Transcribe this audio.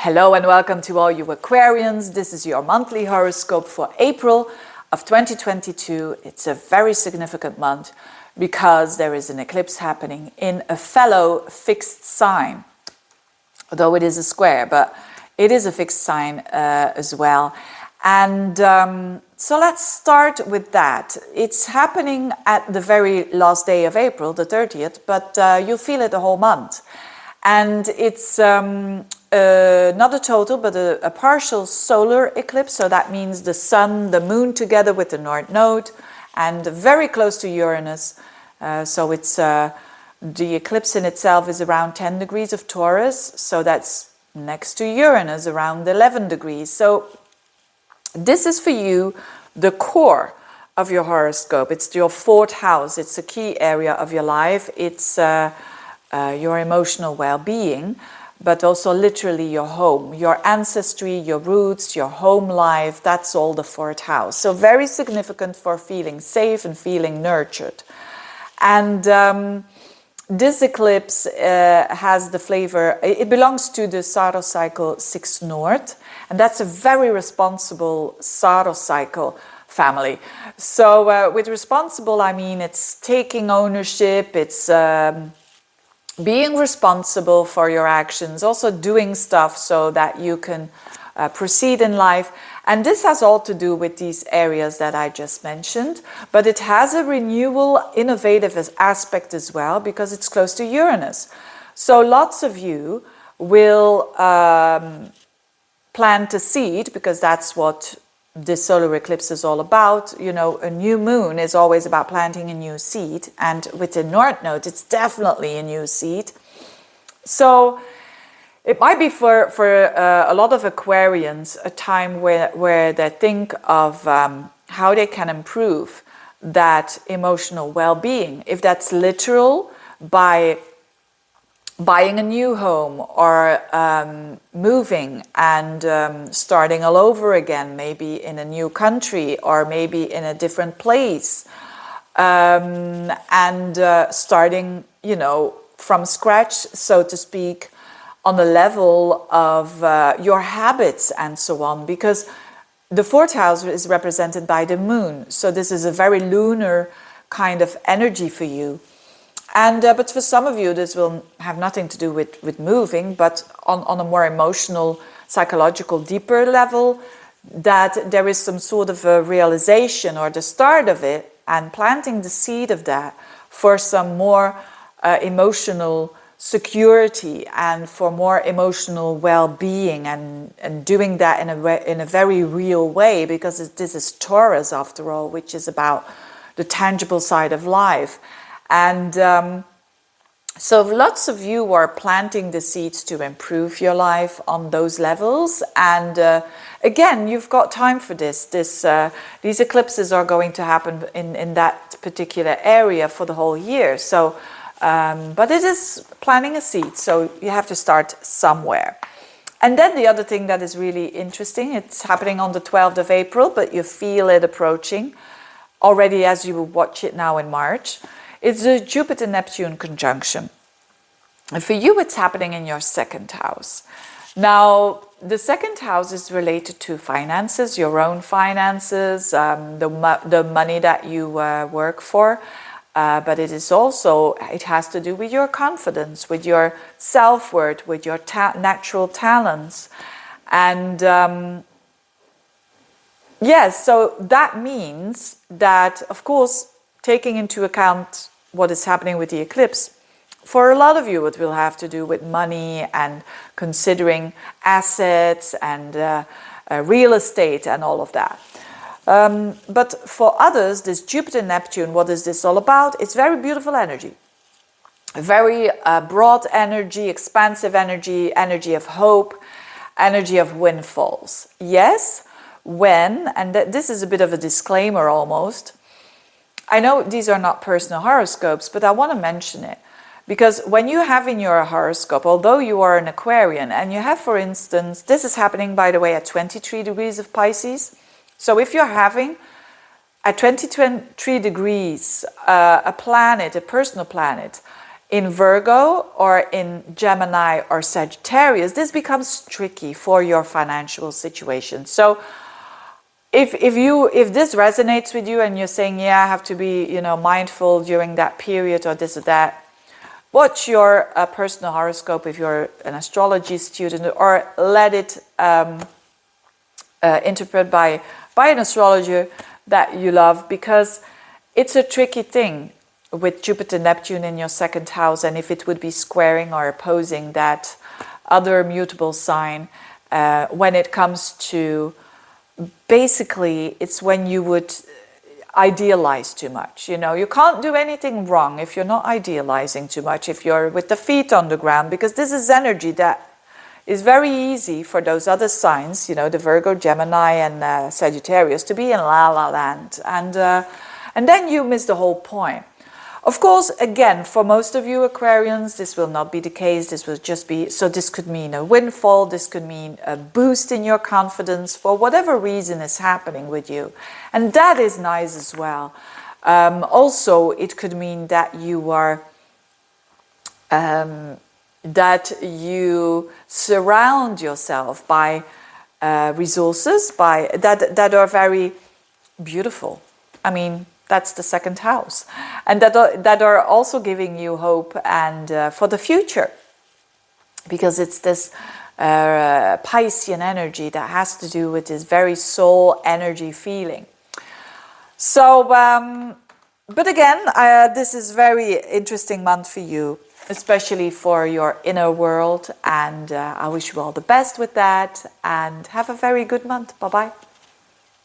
Hello and welcome to all you Aquarians. This is your monthly horoscope for April of 2022. It's a very significant month because there is an eclipse happening in a fellow fixed sign. Although it is a square, but it is a fixed sign as well. And so let's start with that. It's happening at the very last day of April, the 30th, but you'll feel it the whole month. And it's not a total, but a partial solar eclipse. So that means the sun, the moon together with the North Node, and very close to Uranus. So it's the eclipse in itself is around 10 degrees of Taurus. So that's next to Uranus, around 11 degrees. So this is for you the core of your horoscope. It's your fourth house. It's a key area of your life. It's your emotional well-being, but also literally your home, your ancestry, your roots, your home life. That's all the fourth house. So very significant for feeling safe and feeling nurtured. And this eclipse has the flavor, it belongs to the Saros cycle 6 North, and that's a very responsible Saros cycle family. So with responsible, I mean it's taking ownership, it's being responsible for your actions, also doing stuff so that you can proceed in life. And this has all to do with these areas that I just mentioned, but it has a renewal, innovative aspect as well, because it's close to Uranus. So lots of you will plant a seed, because that's what this solar eclipse is all about. You know, a new moon is always about planting a new seed, and with the North Node, it's definitely a new seed. So it might be for a lot of Aquarians a time where they think of how they can improve that emotional well-being. If that's literal, by buying a new home or moving and starting all over again, maybe in a new country or maybe in a different place, and starting, you know, from scratch, so to speak, on the level of your habits and so on, because the fourth house is represented by the moon. So this is a very lunar kind of energy for you. And but for some of you, this will have nothing to do with moving, but on a more emotional, psychological, deeper level, that there is some sort of a realization or the start of it, and planting the seed of that for some more emotional security and for more emotional well-being, and doing that in a very real way, because this is Taurus after all, which is about the tangible side of life. And so lots of you are planting the seeds to improve your life on those levels. And again, you've got time for this. These eclipses are going to happen in that particular area for the whole year. So, but it is planting a seed, so you have to start somewhere. And then the other thing that is really interesting, it's happening on the 12th of April, but you feel it approaching already as you watch it now in March. It's a Jupiter-Neptune conjunction. And for you, it's happening in your second house. Now, the second house is related to finances, your own finances, the money that you work for. But it is also, it has to do with your confidence, with your self-worth, with your natural talents. And yes, so that means that, of course, taking into account what is happening with the eclipse, for a lot of you it will have to do with money and considering assets and real estate and all of that. But for others, this Jupiter-Neptune, what is this all about? It's very beautiful energy. Very broad energy, expansive energy, energy of hope, energy of windfalls. Yes, when, and this is a bit of a disclaimer almost, I know these are not personal horoscopes, but I want to mention it. Because when you have in your horoscope, although you are an Aquarian, and you have, for instance, this is happening, by the way, at 23 degrees of Pisces. So if you're having at 23 degrees a planet, a personal planet, in Virgo or in Gemini or Sagittarius, this becomes tricky for your financial situation. So if this resonates with you and you're saying, yeah, I have to be, you know, mindful during that period or this or that, watch your personal horoscope if you're an astrology student, or let it interpret by an astrologer that you love, because it's a tricky thing with Jupiter Neptune in your second house, and if it would be squaring or opposing that other mutable sign, when it comes to, basically it's when you would idealize too much. You know, you can't do anything wrong if you're not idealizing too much, if you're with the feet on the ground, because this is energy that is very easy for those other signs, you know, the Virgo, Gemini and Sagittarius, to be in la la land, and then you miss the whole point. Of course, again, for most of you Aquarians, this will not be the case. This will just be, so this could mean a windfall, this could mean a boost in your confidence for whatever reason is happening with you. And that is nice as well. Also, it could mean that you are, that you surround yourself by resources, that are very beautiful. I mean, that's the second house, and that are also giving you hope and for the future, because it's this Piscean energy that has to do with this very soul energy feeling. So, but again, this is very interesting month for you, especially for your inner world, and I wish you all the best with that, and have a very good month. Bye bye.